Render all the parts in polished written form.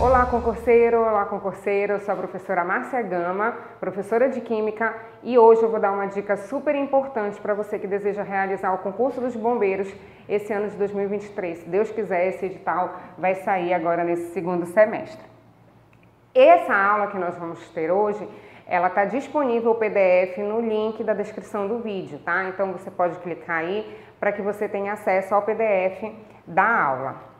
Olá concurseiro, eu sou a professora Márcia Gama, professora de Química, e hoje eu vou dar uma dica super importante para você que deseja realizar o concurso dos bombeiros esse ano de 2023. Se Deus quiser, esse edital vai sair agora nesse segundo semestre. Essa aula que nós vamos ter hoje, ela está disponível o PDF no link da descrição do vídeo, tá? Então você pode clicar aí para que você tenha acesso ao PDF da aula.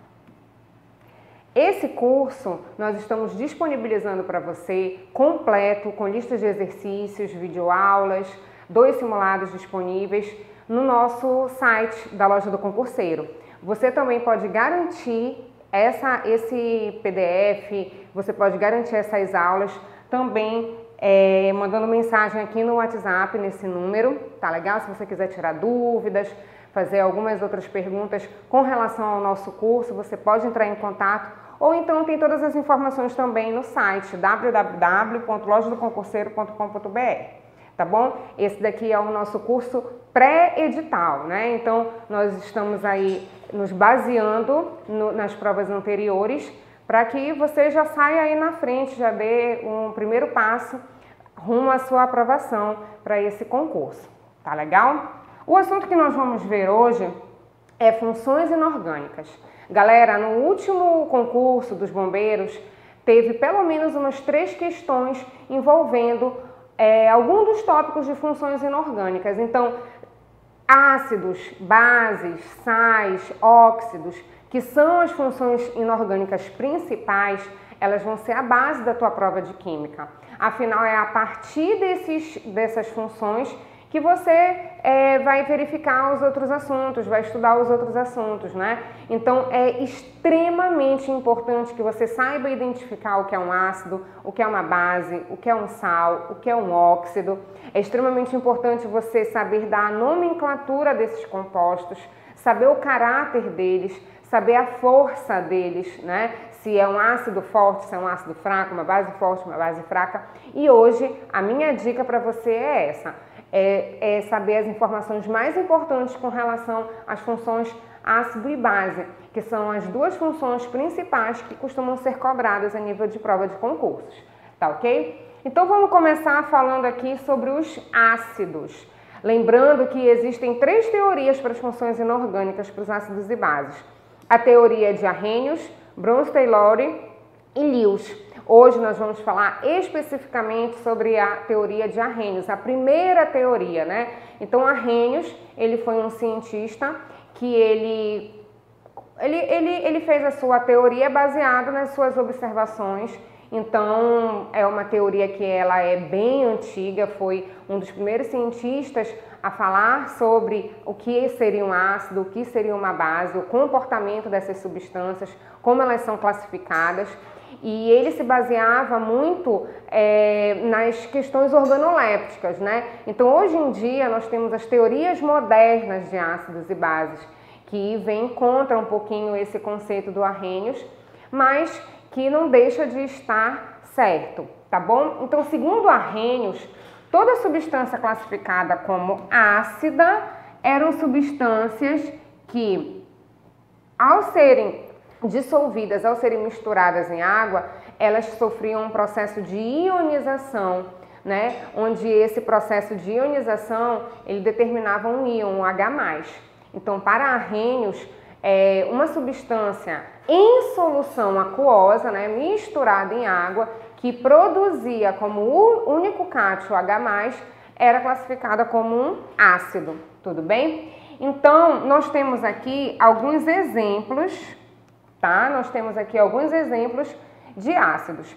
Esse curso nós estamos disponibilizando para você completo, com listas de exercícios, videoaulas, 2 simulados disponíveis no nosso site da Loja do Concurseiro. Você também pode garantir esse PDF, você pode garantir essas aulas também mandando mensagem aqui no WhatsApp, nesse número, tá legal? Se você quiser tirar dúvidas, fazer algumas outras perguntas com relação ao nosso curso, você pode entrar em contato. Ou então tem todas as informações também no site www.lojadoconcurseiro.com.br, tá bom? Esse daqui é o nosso curso pré-edital, né? Então nós estamos aí nos baseando nas provas anteriores para que você já saia aí na frente, já dê um primeiro passo rumo à sua aprovação para esse concurso, tá legal? O assunto que nós vamos ver hoje é funções inorgânicas. Galera, no último concurso dos bombeiros, teve pelo menos umas 3 questões envolvendo algum dos tópicos de funções inorgânicas. Então, ácidos, bases, sais, óxidos, que são as funções inorgânicas principais, elas vão ser a base da tua prova de Química. Afinal, é a partir dessas funções que você vai verificar os outros assuntos, vai estudar os outros assuntos, né? Então, é extremamente importante que você saiba identificar o que é um ácido, o que é uma base, o que é um sal, o que é um óxido. É extremamente importante você saber dar a nomenclatura desses compostos, saber o caráter deles, saber a força deles, né? Se é um ácido forte, se é um ácido fraco, uma base forte, uma base fraca. E hoje, a minha dica para você é essa. É saber as informações mais importantes com relação às funções ácido e base, que são as 2 funções principais que costumam ser cobradas a nível de prova de concursos, tá ok? Então vamos começar falando aqui sobre os ácidos. Lembrando que existem 3 teorias para as funções inorgânicas para os ácidos e bases. A teoria de Arrhenius, Bronsted-Lowry e Lewis. Hoje nós vamos falar especificamente sobre a teoria de Arrhenius, a primeira teoria, né? Então, Arrhenius, ele foi um cientista que ele fez a sua teoria baseada nas suas observações. Então, é uma teoria que ela é bem antiga, foi um dos primeiros cientistas a falar sobre o que seria um ácido, o que seria uma base, o comportamento dessas substâncias, como elas são classificadas. E ele se baseava muito nas questões organolépticas, né? Então, hoje em dia, nós temos as teorias modernas de ácidos e bases, que vêm contra um pouquinho esse conceito do Arrhenius, mas que não deixa de estar certo, tá bom? Então, segundo Arrhenius, toda substância classificada como ácida eram substâncias que, ao serem dissolvidas, ao serem misturadas em água, elas sofriam um processo de ionização, né? Onde esse processo de ionização, ele determinava um íon, um H+. Então, para Arrhenius, uma substância em solução aquosa, né, misturada em água, que produzia como único cátion H+, era classificada como um ácido, tudo bem? Então, nós temos aqui alguns exemplos, tá? Nós temos aqui alguns exemplos de ácidos.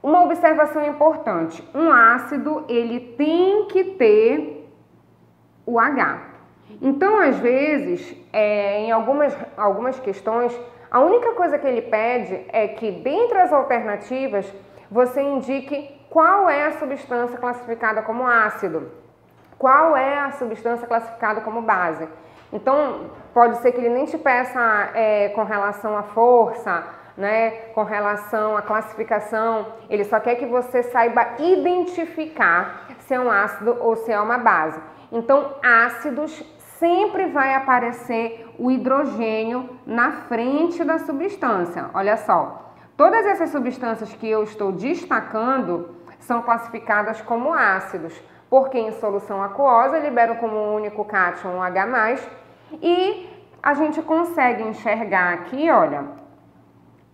Uma observação importante, um ácido, ele tem que ter o H. Então, às vezes, em algumas questões, a única coisa que ele pede é que, dentre as alternativas, você indique qual é a substância classificada como ácido, qual é a substância classificada como base. Então, pode ser que ele nem te peça com relação à força, né, com relação à classificação, ele só quer que você saiba identificar se é um ácido ou se é uma base. Então, ácidos sempre vai aparecer o hidrogênio na frente da substância. Olha só, Todas essas substâncias que eu estou destacando são classificadas como ácidos, porque em solução aquosa liberam como único cátion o H+, e a gente consegue enxergar aqui, olha,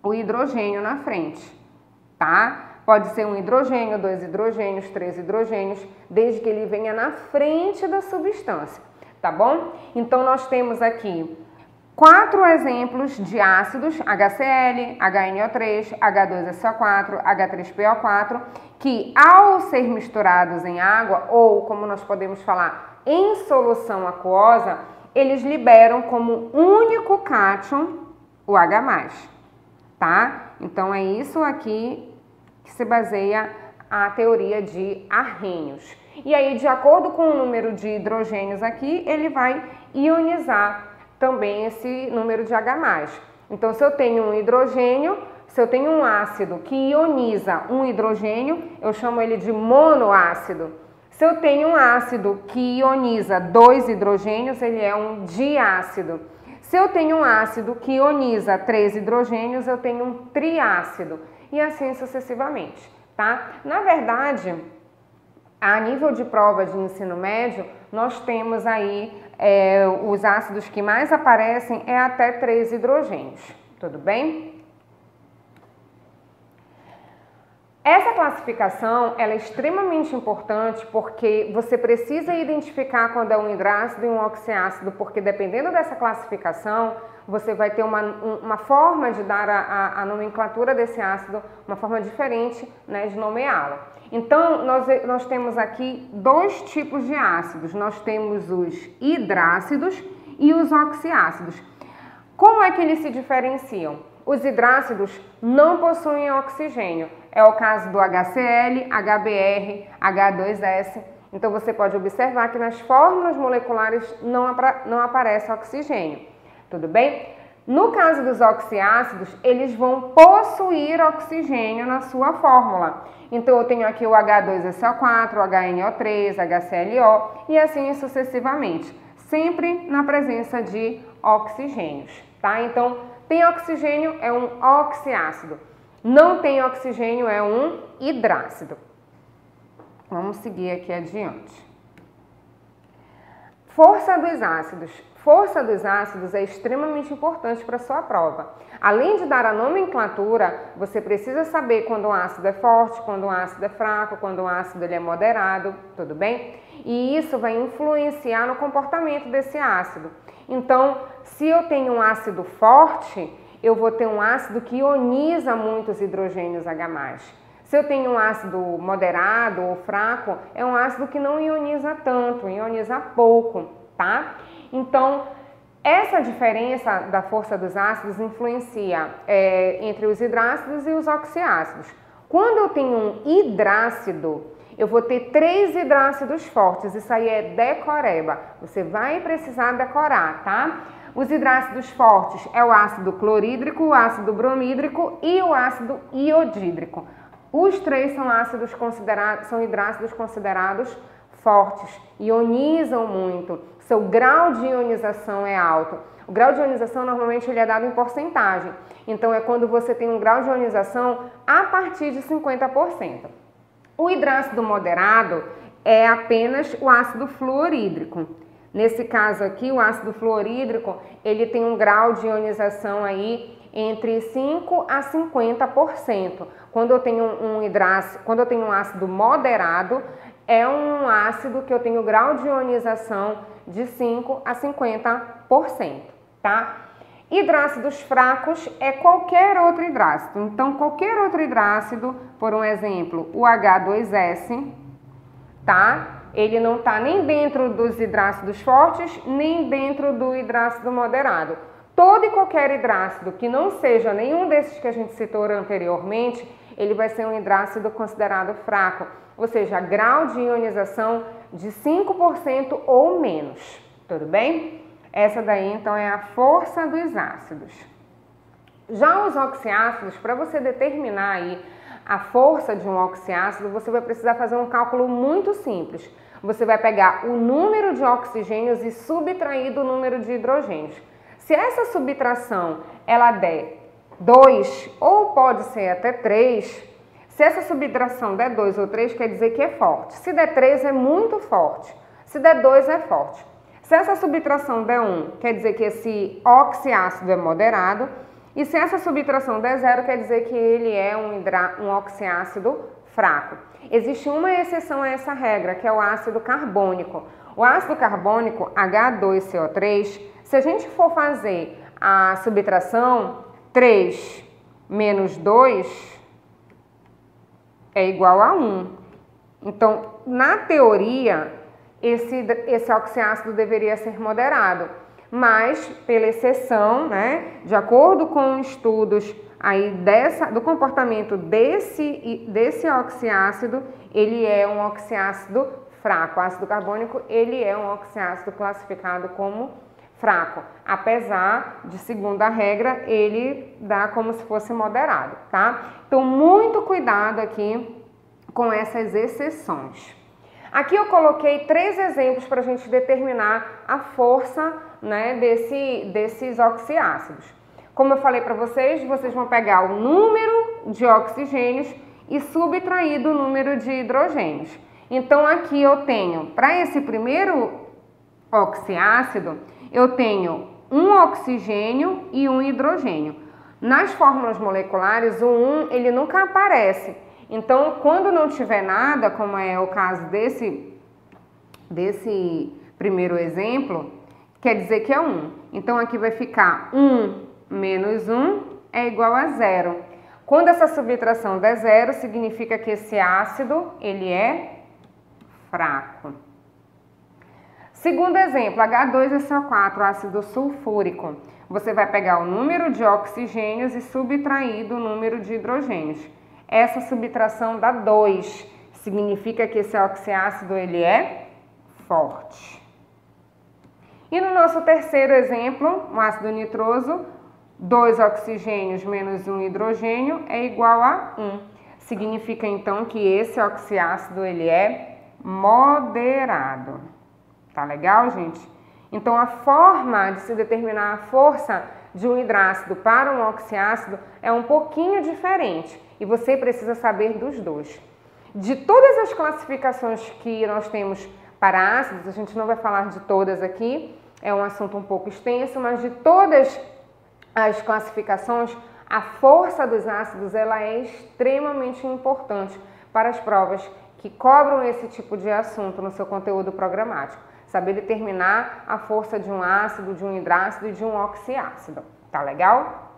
o hidrogênio na frente, tá? Pode ser um hidrogênio, 2 hidrogênios, 3 hidrogênios, desde que ele venha na frente da substância, tá bom? Então, nós temos aqui 4 exemplos de ácidos, HCl, HNO3, H2SO4, H3PO4, que ao ser misturados em água, ou como nós podemos falar, em solução aquosa, eles liberam como único cátion o H+, tá? Então, é isso aqui que se baseia a teoria de Arrhenius. E aí, de acordo com o número de hidrogênios aqui, ele vai ionizar também esse número de H+. Então, se eu tenho um hidrogênio, se eu tenho um ácido que ioniza um hidrogênio, eu chamo ele de monoácido. Se eu tenho um ácido que ioniza 2 hidrogênios, ele é um diácido. Se eu tenho um ácido que ioniza 3 hidrogênios, eu tenho um triácido. E assim sucessivamente, tá? Na verdade, a nível de prova de ensino médio, nós temos aí os ácidos que mais aparecem é até 3 hidrogênios, tudo bem? Essa classificação ela é extremamente importante porque você precisa identificar quando é um hidrácido e um oxiácido, porque dependendo dessa classificação, você vai ter uma forma de dar a nomenclatura desse ácido, uma forma diferente, né, de nomeá-lo. Então, nós temos aqui 2 tipos de ácidos. Nós temos os hidrácidos e os oxiácidos. Como é que eles se diferenciam? Os hidrácidos não possuem oxigênio. É o caso do HCl, HBr, H2S. Então, você pode observar que nas fórmulas moleculares não aparece oxigênio. Tudo bem? No caso dos oxiácidos, eles vão possuir oxigênio na sua fórmula. Então, eu tenho aqui o H2SO4, o HNO3, HClO e assim sucessivamente. Sempre na presença de oxigênios, tá? Então, tem oxigênio, é um oxiácido. Não tem oxigênio, é um hidrácido. Vamos seguir aqui adiante. Força dos ácidos. Força dos ácidos é extremamente importante para a sua prova. Além de dar a nomenclatura, você precisa saber quando um ácido é forte, quando um ácido é fraco, quando um ácido ele é moderado, tudo bem? E isso vai influenciar no comportamento desse ácido. Então, se eu tenho um ácido forte, eu vou ter um ácido que ioniza muitos hidrogênios H+. Se eu tenho um ácido moderado ou fraco, é um ácido que não ioniza tanto, ioniza pouco, tá? Então, essa diferença da força dos ácidos influencia entre os hidrácidos e os oxiácidos. Quando eu tenho um hidrácido, eu vou ter 3 hidrácidos fortes, isso aí é decoreba, você vai precisar decorar, tá? Os hidrácidos fortes é o ácido clorídrico, o ácido bromídrico e o ácido iodídrico. Os 3 são hidrácidos considerados fortes, ionizam muito, seu grau de ionização é alto. O grau de ionização normalmente ele é dado em porcentagem, então é quando você tem um grau de ionização a partir de 50%. O hidrácido moderado é apenas o ácido fluorídrico. Nesse caso aqui, o ácido fluorídrico, ele tem um grau de ionização aí entre 5 a 50%. Quando eu tenho um ácido moderado, é um ácido que eu tenho grau de ionização de 5 a 50%, tá? Hidrácidos fracos é qualquer outro hidrácido. Então, qualquer outro hidrácido, por um exemplo, o H2S, tá? Ele não está nem dentro dos hidrácidos fortes, nem dentro do hidrácido moderado. Todo e qualquer hidrácido que não seja nenhum desses que a gente citou anteriormente, ele vai ser um hidrácido considerado fraco, ou seja, grau de ionização de 5% ou menos, tudo bem? Essa daí, então, é a força dos ácidos. Já os oxiácidos, para você determinar aí a força de um oxiácido, você vai precisar fazer um cálculo muito simples. Você vai pegar o número de oxigênios e subtrair do número de hidrogênios. Se essa subtração ela der 2, ou pode ser até 3, se essa subtração der 2 ou 3, quer dizer que é forte. Se der 3, é muito forte. Se der 2, é forte. Se essa subtração der 1, quer dizer que esse oxiácido é moderado. E se essa subtração der 0, quer dizer que ele é um oxiácido fraco. Existe uma exceção a essa regra, que é o ácido carbônico. O ácido carbônico, H2CO3, se a gente for fazer a subtração, 3 menos 2 é igual a 1. Então, na teoria, esse oxiácido deveria ser moderado, mas pela exceção, né, de acordo com estudos aí do comportamento desse oxiácido, ele é um oxiácido fraco. O ácido carbônico, ele é um oxiácido classificado como fraco, apesar de, segundo a regra, ele dá como se fosse moderado, tá? Então, muito cuidado aqui com essas exceções. Aqui eu coloquei 3 exemplos para a gente determinar a força, né, desses oxiácidos. Como eu falei para vocês vão pegar o número de oxigênios e subtrair do número de hidrogênios. Então, aqui eu tenho, para esse primeiro oxiácido, eu tenho um oxigênio e um hidrogênio. Nas fórmulas moleculares, o 1 ele nunca aparece. Então, quando não tiver nada, como é o caso desse primeiro exemplo, quer dizer que é 1. Então, aqui vai ficar 1 menos 1 é igual a 0. Quando essa subtração der 0, significa que esse ácido, ele é fraco. Segundo exemplo, H2SO4, ácido sulfúrico. Você vai pegar o número de oxigênios e subtrair do número de hidrogênios. Essa subtração dá 2, significa que esse oxiácido ele é forte. E no nosso terceiro exemplo, o ácido nitroso, 2 oxigênios menos 1 hidrogênio é igual a 1. Significa então que esse oxiácido ele é moderado. Tá legal, gente? Então a forma de se determinar a força de um hidrácido para um oxiácido é um pouquinho diferente. E você precisa saber dos dois. De todas as classificações que nós temos para ácidos, a gente não vai falar de todas aqui, é um assunto um pouco extenso, mas de todas as classificações, a força dos ácidos ela é extremamente importante para as provas que cobram esse tipo de assunto no seu conteúdo programático. Saber determinar a força de um ácido, de um hidrácido e de um oxiácido. Tá legal?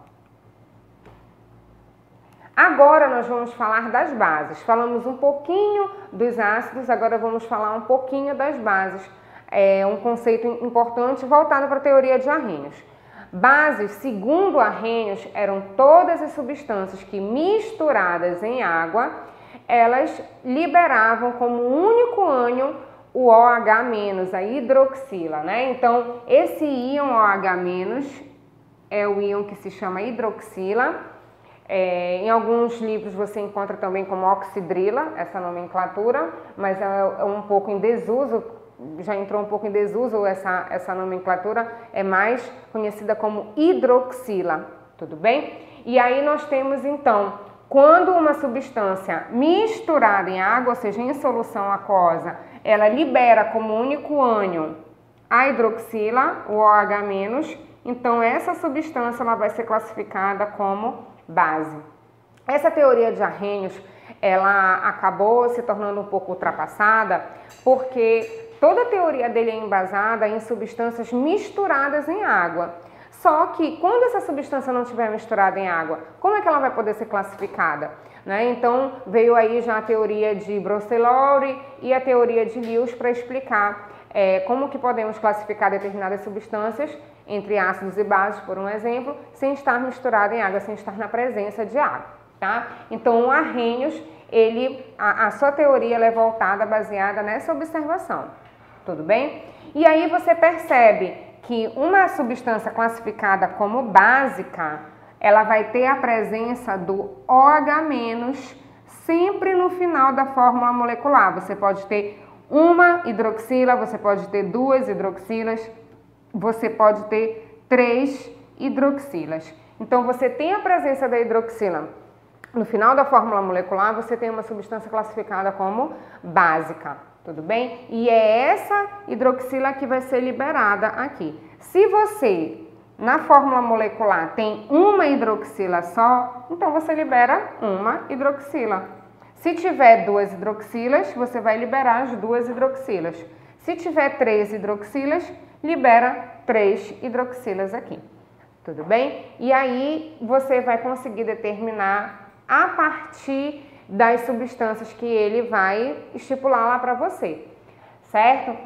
Agora nós vamos falar das bases. Falamos um pouquinho dos ácidos, agora vamos falar um pouquinho das bases. É um conceito importante voltado para a teoria de Arrhenius. Bases, segundo Arrhenius, eram todas as substâncias que, misturadas em água, elas liberavam como único ânion o OH-, a hidroxila, né? Então, esse íon OH- é o íon que se chama hidroxila. Em alguns livros você encontra também como oxidrila, essa nomenclatura, mas é um pouco em desuso, já entrou um pouco em desuso essa nomenclatura, é mais conhecida como hidroxila, tudo bem? E aí nós temos então, quando uma substância misturada em água, ou seja, em solução aquosa, ela libera como único ânion a hidroxila, o OH-, então essa substância ela vai ser classificada como base. Essa teoria de Arrhenius, ela acabou se tornando um pouco ultrapassada, porque toda a teoria dele é embasada em substâncias misturadas em água. Só que quando essa substância não estiver misturada em água, como é que ela vai poder ser classificada? Né? Então veio aí já a teoria de Brocellori e a teoria de Lewis para explicar como que podemos classificar determinadas substâncias entre ácidos e bases, por um exemplo, sem estar misturado em água, sem estar na presença de água, tá? Então, o Arrhenius, a sua teoria ela é voltada, baseada nessa observação, tudo bem? E aí você percebe que uma substância classificada como básica, ela vai ter a presença do OH- sempre no final da fórmula molecular. Você pode ter uma hidroxila, você pode ter 2 hidroxilas, você pode ter 3 hidroxilas. Então, você tem a presença da hidroxila no final da fórmula molecular, você tem uma substância classificada como básica, tudo bem? E é essa hidroxila que vai ser liberada aqui. Se você, na fórmula molecular, tem uma hidroxila só, então você libera uma hidroxila. Se tiver duas hidroxilas, você vai liberar as duas hidroxilas. Se tiver 3 hidroxilas, libera 3 hidroxilas aqui. Tudo bem? E aí você vai conseguir determinar a partir das substâncias que ele vai estipular lá para você, certo?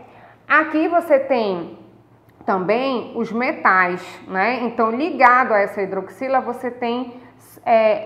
Aqui você tem também os metais, né? Então, ligado a essa hidroxila, você tem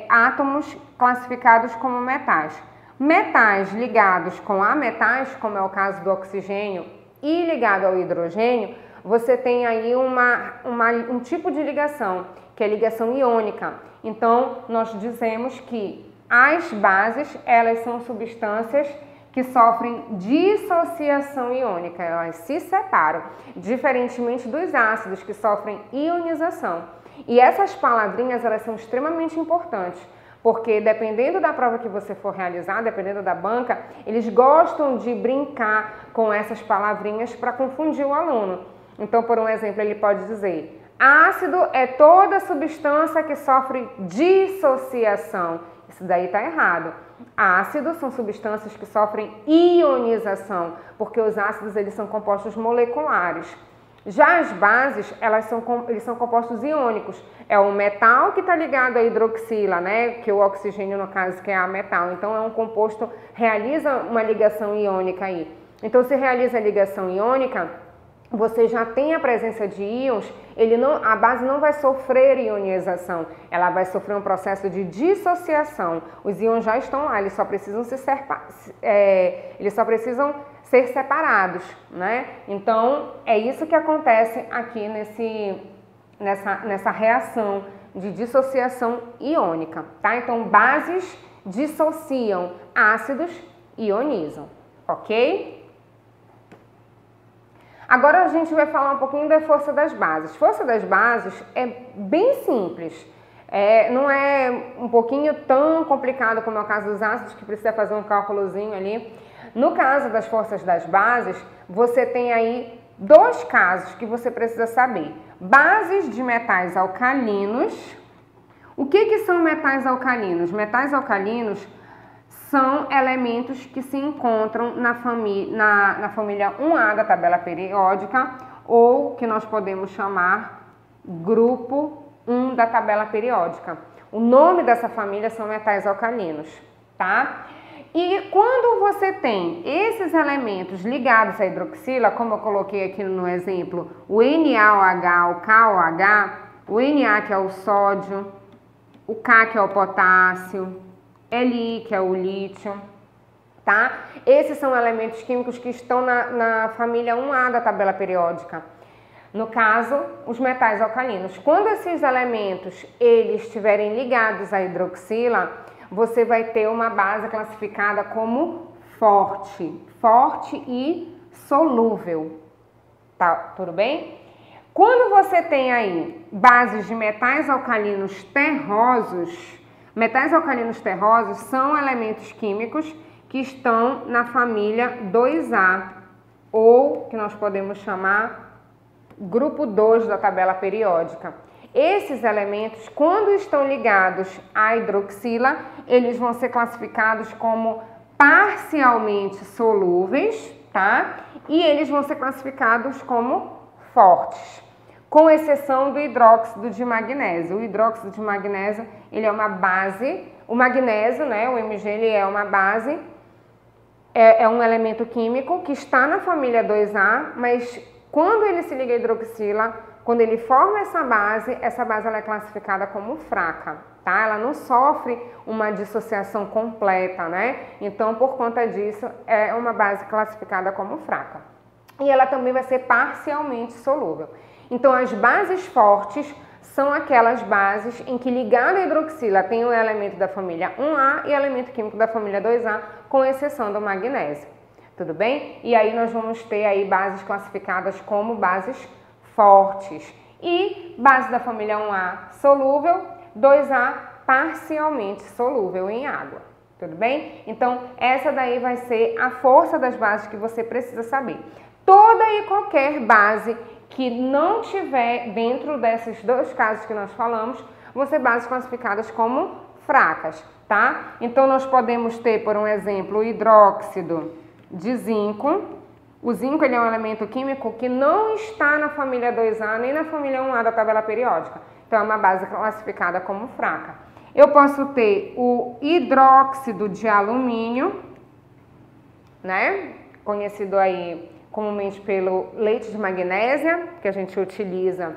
átomos classificados como metais. Metais ligados com ametais, como é o caso do oxigênio, e ligado ao hidrogênio, você tem aí um tipo de ligação, que é ligação iônica. Então, nós dizemos que as bases, elas são substâncias que sofrem dissociação iônica, elas se separam, diferentemente dos ácidos que sofrem ionização. E essas palavrinhas, elas são extremamente importantes, porque dependendo da prova que você for realizar, dependendo da banca, eles gostam de brincar com essas palavrinhas para confundir o aluno. Então, por um exemplo, ele pode dizer: ácido é toda substância que sofre dissociação. Isso daí está errado. Ácidos são substâncias que sofrem ionização, porque os ácidos, eles são compostos moleculares. Já as bases, eles são compostos iônicos. É o metal que está ligado à hidroxila, né? Que o oxigênio, no caso, que é a metal. Então, é um composto, realiza uma ligação iônica aí. Então, se realiza a ligação iônica, você já tem a presença de íons, a base não vai sofrer ionização, ela vai sofrer um processo de dissociação. Os íons já estão lá, eles só precisam ser separados, né? Então, é isso que acontece aqui nessa reação de dissociação iônica, tá? Então, bases dissociam, ácidos ionizam, ok? Agora a gente vai falar um pouquinho da força das bases. Força das bases é bem simples, não é um pouquinho tão complicado como é o caso dos ácidos, que precisa fazer um cálculozinho ali. No caso das forças das bases, você tem aí 2 casos que você precisa saber. Bases de metais alcalinos. O que são metais alcalinos? Metais alcalinos são elementos que se encontram na família 1A da tabela periódica, ou que nós podemos chamar grupo 1 da tabela periódica. O nome dessa família são metais alcalinos, tá? E quando você tem esses elementos ligados à hidroxila, como eu coloquei aqui no exemplo, o NaOH, o KOH, o Na, que é o sódio, o K, que é o potássio, Li, que é o lítio, tá? Esses são elementos químicos que estão na família 1A da tabela periódica. No caso, os metais alcalinos. Quando esses elementos eles estiverem ligados à hidroxila, você vai ter uma base classificada como forte e solúvel, tá? Tudo bem? Quando você tem aí bases de metais alcalinos terrosos, metais alcalinos terrosos são elementos químicos que estão na família 2A, ou que nós podemos chamar grupo 2 da tabela periódica. Esses elementos, quando estão ligados à hidroxila, eles vão ser classificados como parcialmente solúveis, tá? E eles vão ser classificados como fortes, com exceção do hidróxido de magnésio. O hidróxido de magnésio, ele é uma base, o magnésio, né, o Mg, ele é uma base, é um elemento químico que está na família 2A, mas quando ele se liga à hidroxila, quando ele forma essa base ela é classificada como fraca, tá? Ela não sofre uma dissociação completa, né? Então, por conta disso, é uma base classificada como fraca. E ela também vai ser parcialmente solúvel. Então, as bases fortes são aquelas bases em que ligado à hidroxila tem um elemento da família 1A e elemento químico da família 2A, com exceção do magnésio. Tudo bem? E aí nós vamos ter aí bases classificadas como bases fortes. E base da família 1A solúvel, 2A parcialmente solúvel em água. Tudo bem? Então, essa daí vai ser a força das bases que você precisa saber. Toda e qualquer base que não tiver dentro desses dois casos que nós falamos, vão ser bases classificadas como fracas, tá? Então, nós podemos ter, por um exemplo, o hidróxido de zinco. O zinco ele é um elemento químico que não está na família 2A nem na família 1A da tabela periódica. Então, é uma base classificada como fraca. Eu posso ter o hidróxido de alumínio, né? Conhecido aí comumente pelo leite de magnésia, que a gente utiliza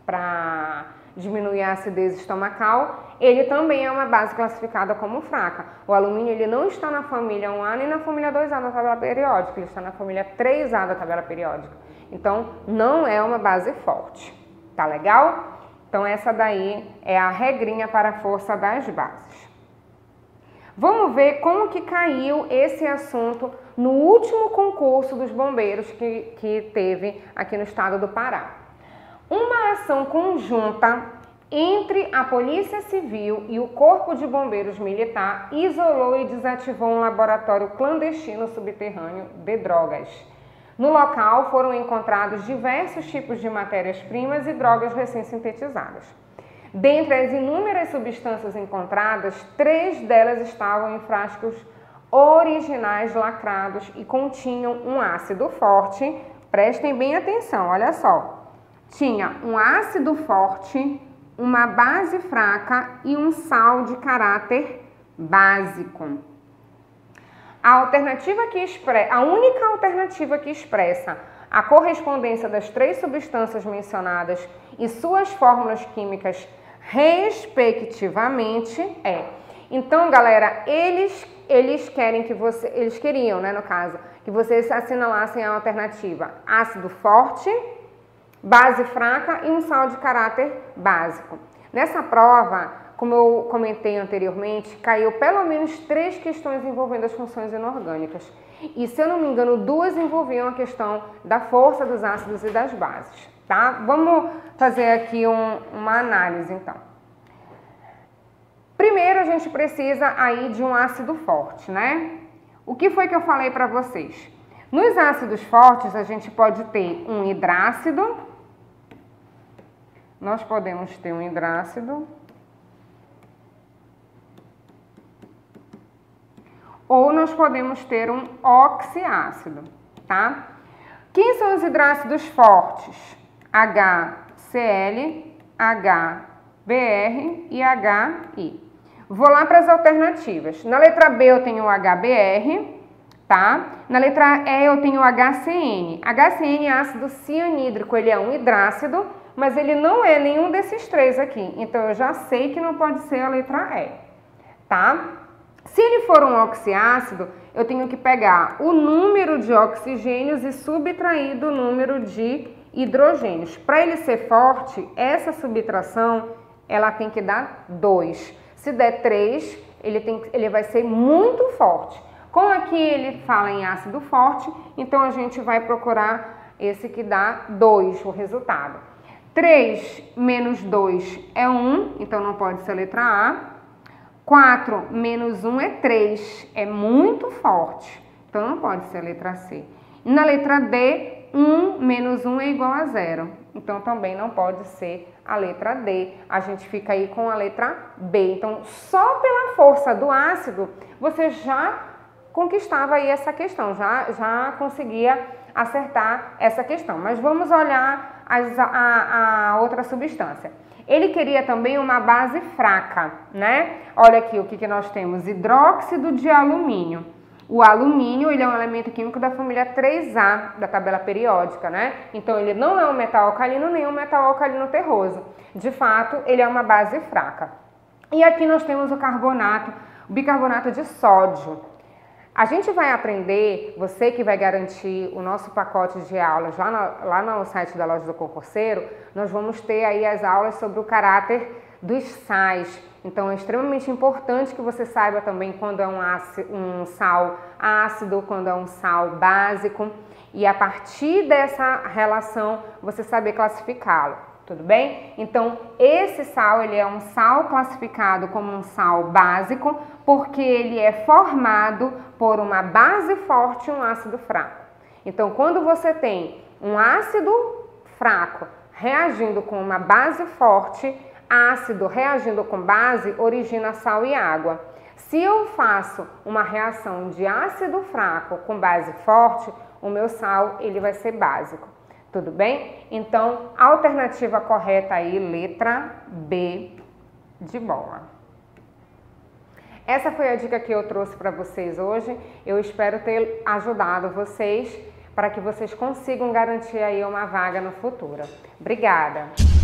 para diminuir a acidez estomacal. Ele também é uma base classificada como fraca. O alumínio ele não está na família 1A nem na família 2A da tabela periódica, ele está na família 3A da tabela periódica. Então, não é uma base forte. Tá legal? Então, essa daí é a regrinha para a força das bases. Vamos ver como que caiu esse assunto no último concurso dos bombeiros que teve aqui no estado do Pará. Uma ação conjunta entre a Polícia Civil e o Corpo de Bombeiros Militar isolou e desativou um laboratório clandestino subterrâneo de drogas. No local foram encontrados diversos tipos de matérias-primas e drogas recém-sintetizadas. Dentre as inúmeras substâncias encontradas, 3 delas estavam em frascos originais lacrados e continham um ácido forte. Prestem bem atenção, olha só. Tinha um ácido forte, uma base fraca e um sal de caráter básico. A única alternativa que expressa a correspondência das 3 substâncias mencionadas e suas fórmulas químicas respectivamente é. Então, galera, eles queriam, né, no caso, que vocês assinalassem a alternativa ácido forte, base fraca e um sal de caráter básico. Nessa prova, como eu comentei anteriormente, caiu pelo menos 3 questões envolvendo as funções inorgânicas. E, se eu não me engano, 2 envolviam a questão da força dos ácidos e das bases, tá? Vamos fazer aqui uma análise, então. Primeiro, a gente precisa aí de um ácido forte, né? O que foi que eu falei para vocês? Nos ácidos fortes, a gente pode ter um hidrácido. Nós podemos ter um hidrácido. Ou nós podemos ter um oxiácido, tá? Quem são os hidrácidos fortes? HCl, HBr e HI. Vou lá para as alternativas. Na letra B eu tenho o HBr, tá? Na letra E eu tenho o HCN. HCN é ácido cianídrico, ele é um hidrácido, mas ele não é nenhum desses 3 aqui. Então eu já sei que não pode ser a letra E, tá? Se ele for um oxiácido, eu tenho que pegar o número de oxigênios e subtrair do número de hidrogênios. Para ele ser forte, essa subtração ela tem que dar 2. Se der 3, ele vai ser muito forte. Como aqui ele fala em ácido forte, então a gente vai procurar esse que dá 2, o resultado. 3 menos 2 é 1, então não pode ser a letra A. 4 menos 1 é 3, é muito forte, então não pode ser a letra C. E na letra D, 1 menos 1 é igual a 0, então também não pode ser a letra D. A gente fica aí com a letra B. Então, só pela força do ácido, você já conquistava aí essa questão, já conseguia acertar essa questão. Mas vamos olhar a outra substância. Ele queria também uma base fraca, né? Olha aqui o que nós temos, hidróxido de alumínio. O alumínio, ele é um elemento químico da família 3A, da tabela periódica, né? Então, ele não é um metal alcalino, nem um metal alcalino terroso. De fato, ele é uma base fraca. E aqui nós temos o carbonato, o bicarbonato de sódio. A gente vai aprender, você que vai garantir o nosso pacote de aulas lá no site da Loja do Concurseiro, nós vamos ter aí as aulas sobre o caráter dos sais. Então, é extremamente importante que você saiba também quando é um sal ácido, quando é um sal básico. E a partir dessa relação, você saber classificá-lo, tudo bem? Então, esse sal, ele é um sal classificado como um sal básico, porque ele é formado por uma base forte e um ácido fraco. Então, quando você tem um ácido fraco reagindo com uma base forte, ácido reagindo com base, origina sal e água. Se eu faço uma reação de ácido fraco com base forte, o meu sal, ele vai ser básico. Tudo bem? Então, a alternativa correta aí, letra B de bola. Essa foi a dica que eu trouxe para vocês hoje. Eu espero ter ajudado vocês para que vocês consigam garantir aí uma vaga no futuro. Obrigada!